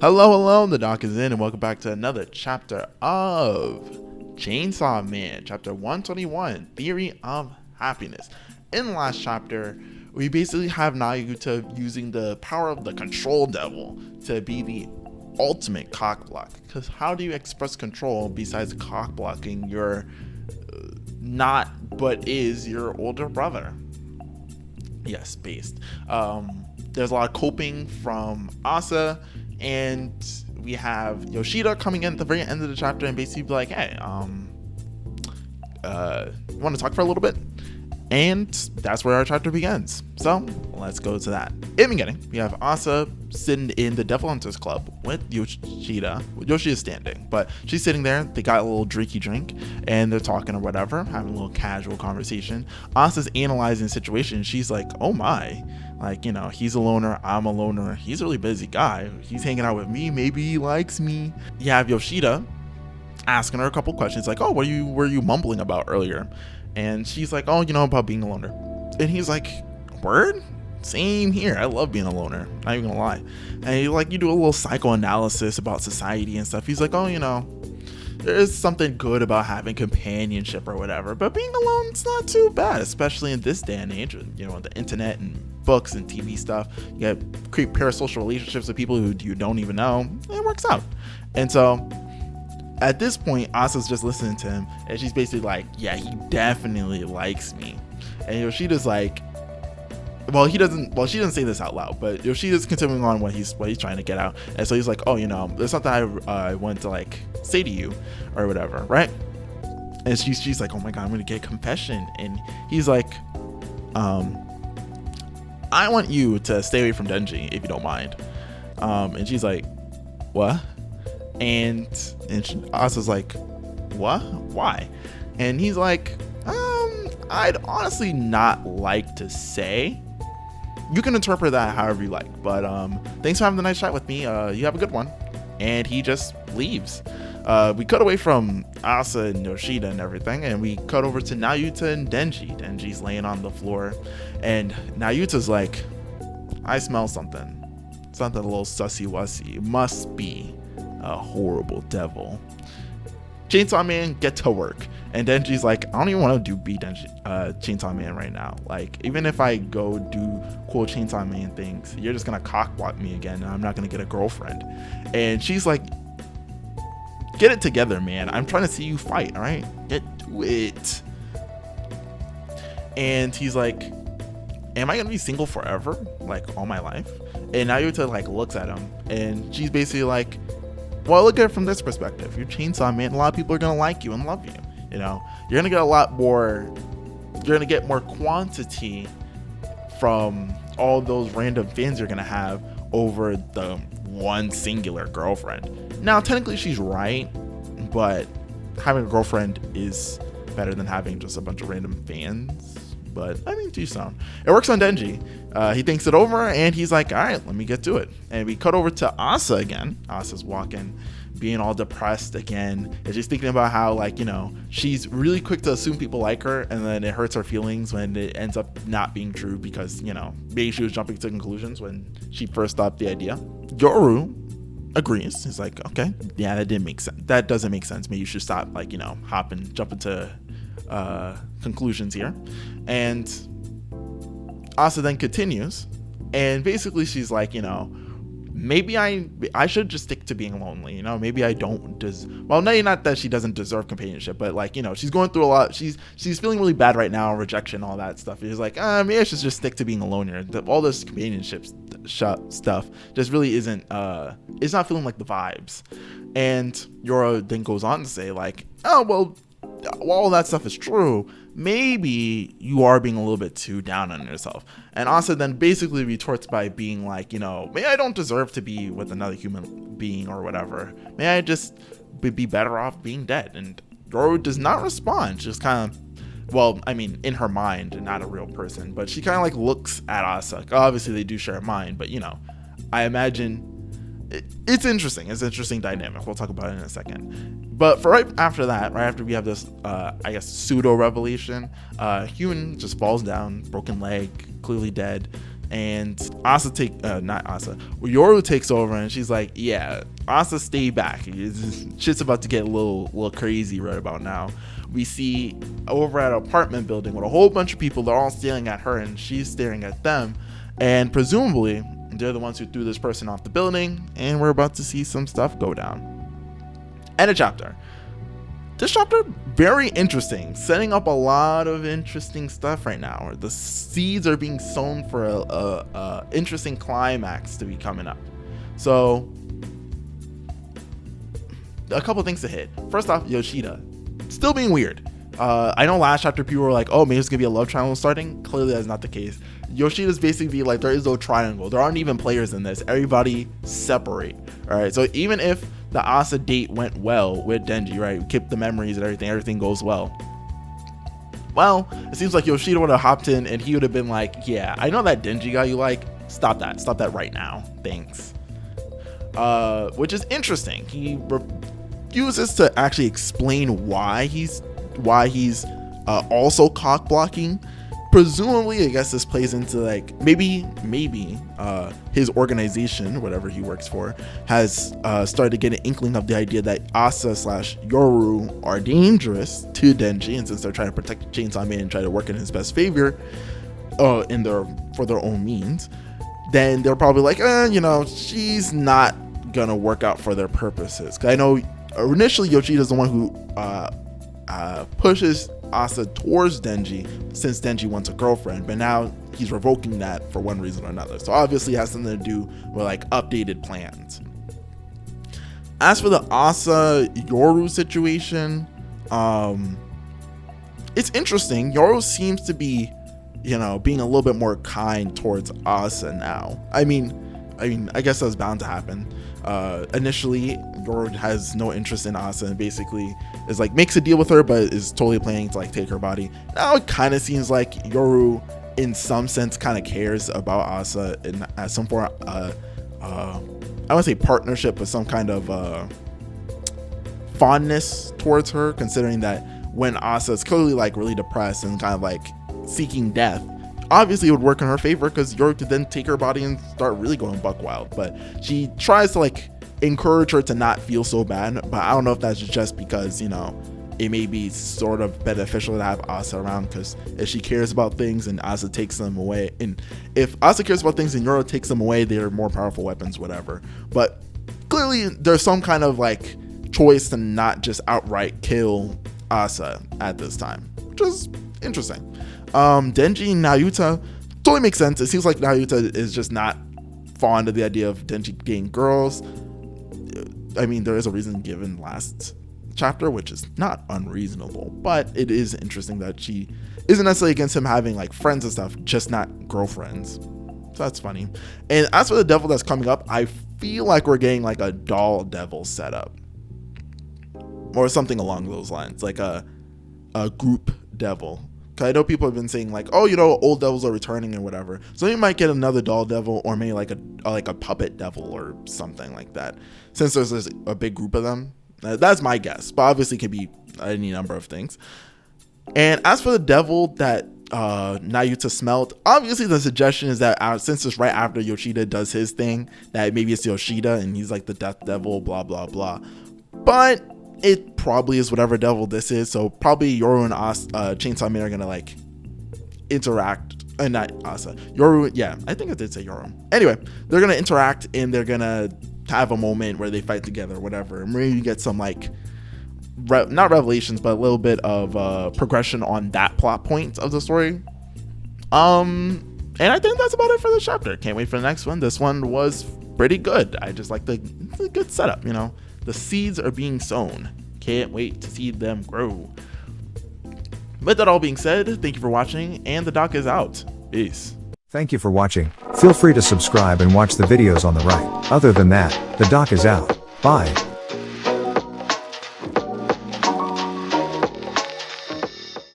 Hello, the doc is in, and welcome back to another chapter of Chainsaw Man, chapter 121, Theory of Happiness. In the last chapter, we basically have Nayuta using the power of the control devil to be the ultimate cock block. Because how do you express control besides cock blocking your not but is your older brother? Yes, based. There's a lot of coping from Asa, and we have Yoshida coming in at the very end of the chapter and basically be like, hey, want to talk for a little bit? And that's where our chapter begins. So let's go to that. In the beginning, we have Asa sitting in the Devil Hunters Club with Yoshida. Yoshida's standing, but she's sitting there. They got a little drinky drink and they're talking or whatever, having a little casual conversation. Asa's analyzing the situation. She's like, oh my, like, you know, he's a loner, I'm a loner. He's a really busy guy. He's hanging out with me. Maybe he likes me. You have Yoshida asking her a couple questions like, oh, what were you mumbling about earlier? And she's like, oh, you know, about being a loner. And he's like, word? Same here. I love being a loner. Not even gonna lie. And he, like, you do a little psychoanalysis about society and stuff. He's like, oh, you know, there's something good about having companionship or whatever, but being alone, it's not too bad, especially in this day and age, you know, the internet and books and TV stuff. You create parasocial relationships with people who you don't even know. It works out. And so at this point, Asa's just listening to him, and she's basically like, yeah, he definitely likes me. And Yoshida's like, she doesn't say this out loud, but Yoshida's continuing on what he's trying to get out. And so he's like, oh, you know, there's something I want to, like, say to you or whatever, right? And she's like, oh my God, I'm gonna get a confession. And he's like, I want you to stay away from Denji if you don't mind. And she's like, what? And Asa's like, what? Why? And he's like, I'd honestly not like to say. You can interpret that however you like, but thanks for having the nice chat with me. You have a good one. And he just leaves. We cut away from Asa and Yoshida and everything, and we cut over to Nayuta and Denji. Denji's laying on the floor, and Nayuta's like, I smell something. Something a little sussy-wussy. It must be a horrible devil. Chainsaw Man, get to work. And Denji's like, I don't even want to beat Chainsaw Man right now. Like, even if I go do cool Chainsaw Man things, you're just gonna cockblock me again, and I'm not gonna get a girlfriend. And she's like, get it together, man. I'm trying to see you fight, all right? Get to it. And he's like, am I gonna be single forever, like all my life? And Nayuta like looks at him, and she's basically like, well, look at it from this perspective. You're Chainsaw Man. A lot of people are gonna like you and love you. You know, you're gonna get a lot more. You're gonna get more quantity from all those random fans you're gonna have over the one singular girlfriend. Now, technically, she's right, but having a girlfriend is better than having just a bunch of random fans. But I mean, to sound. It works on Denji. He thinks it over, and he's like, all right, let me get to it. And we cut over to Asa again. Asa's walking, being all depressed again, and she's thinking about how, like, you know, she's really quick to assume people like her, and then it hurts her feelings when it ends up not being true because, you know, maybe she was jumping to conclusions when she first thought the idea. Yoru agrees. He's like, okay, yeah, that didn't make sense. That doesn't make sense. Maybe you should stop, like, you know, jumping to conclusions here. And Asa then continues, and basically she's like, you know, maybe I should just stick to being lonely, you know, maybe I don't not that she doesn't deserve companionship, but, like, you know, she's going through a lot. She's feeling really bad right now, rejection, all that stuff. He's like, maybe I should just stick to being a loner. All this companionship stuff just really isn't it's not feeling like the vibes. And Yoru then goes on to say, like, oh, well, while all that stuff is true, maybe you are being a little bit too down on yourself. And Asa then basically retorts by being like, you know, maybe I don't deserve to be with another human being or whatever. May I just be better off being dead? And Yoru does not respond. Just kind of, well, I mean, in her mind, not a real person, but she kind of like looks at Asa. Obviously they do share a mind, but, you know, I imagine it's interesting. It's an interesting dynamic. We'll talk about it in a second. But for right after that, right after we have this, I guess, pseudo revelation, Human just falls down, broken leg, clearly dead. and Yoru takes over, and she's like, yeah, Asa, stay back. Shit's about to get a little crazy right about now. We see over at an apartment building with a whole bunch of people. They're all staring at her, and she's staring at them, and presumably they're the ones who threw this person off the building, and we're about to see some stuff go down. End of chapter. This chapter, very interesting, setting up a lot of interesting stuff right now. The seeds are being sown for a interesting climax to be coming up. So, a couple things to hit. First off, Yoshida, still being weird. I know last chapter people were like, oh, maybe it's gonna be a love triangle starting. Clearly that's not the case. Yoshida's basically like, there is no triangle. There aren't even players in this. Everybody separate. All right, so even if the Asa date went well with Denji, right? We kept the memories and everything goes well. Well, it seems like Yoshida would have hopped in and he would have been like, yeah, I know that Denji guy you like. Stop that right now. Thanks. Which is interesting. He refuses to actually explain why he's also cock blocking. Presumably, I guess this plays into like maybe his organization, whatever he works for, has started to get an inkling of the idea that Asa / Yoru are dangerous to Denji, and since they're trying to protect Chainsaw Man and try to work in his best favor, for their own means, then they're probably like, she's not gonna work out for their purposes. Because I know initially Yoshida's the one who pushes Asa towards Denji, since Denji wants a girlfriend, but now he's revoking that for one reason or another. So obviously it has something to do with like updated plans. As for the Asa Yoru situation, it's interesting. Yoru seems to be, being a little bit more kind towards Asa now. I mean, I guess that's bound to happen. Initially, Yoru has no interest in Asa and basically is like makes a deal with her, but is totally planning to like take her body. Now it kind of seems like Yoru, in some sense, kind of cares about Asa and as some form, I wouldn't say partnership, but some kind of fondness towards her, considering that when Asa is clearly like really depressed and kind of like seeking death, obviously it would work in her favor because Yoru could then take her body and start really going buck wild. But she tries to like encourage her to not feel so bad, but I don't know if that's just because it may be sort of beneficial to have Asa around, because if she cares about things and Asa takes them away, and if Asa cares about things and Yoru takes them away, they're more powerful weapons, whatever. But clearly there's some kind of like choice to not just outright kill Asa at this time, which is interesting. Denji and Nayuta totally makes sense. It seems like Nayuta is just not fond of the idea of Denji getting girls. I mean, there is a reason given last chapter, which is not unreasonable, but it is interesting that she isn't necessarily against him having like friends and stuff, just not girlfriends. So that's funny. And as for the devil that's coming up, I feel like we're getting like a doll devil setup or something along those lines, like a group devil. Cause I know people have been saying like, oh, old devils are returning and whatever. So you might get another doll devil, or maybe like a puppet devil or something like that. Since there's a big group of them, that's my guess. But obviously, it could be any number of things. And as for the devil that Nayuta smelled, obviously the suggestion is that since it's right after Yoshida does his thing, that maybe it's Yoshida and he's like the death devil, blah blah blah. But it probably is whatever devil this is. So probably Yoru and Chainsaw Man are gonna like interact. Not Asa. Yoru, yeah, I think I did say Yoru. Anyway, they're gonna interact and they're gonna have a moment where they fight together or whatever. And maybe you get some like not revelations, but a little bit of progression on that plot point of the story. And I think that's about it for this chapter. Can't wait for the next one. This one was pretty good. I just like the good setup, The seeds are being sown. Can't wait to see them grow. With that all being said, thank you for watching, and the doc is out. Peace. Thank you for watching. Feel free to subscribe and watch the videos on the right. Other than that, the doc is out. Bye.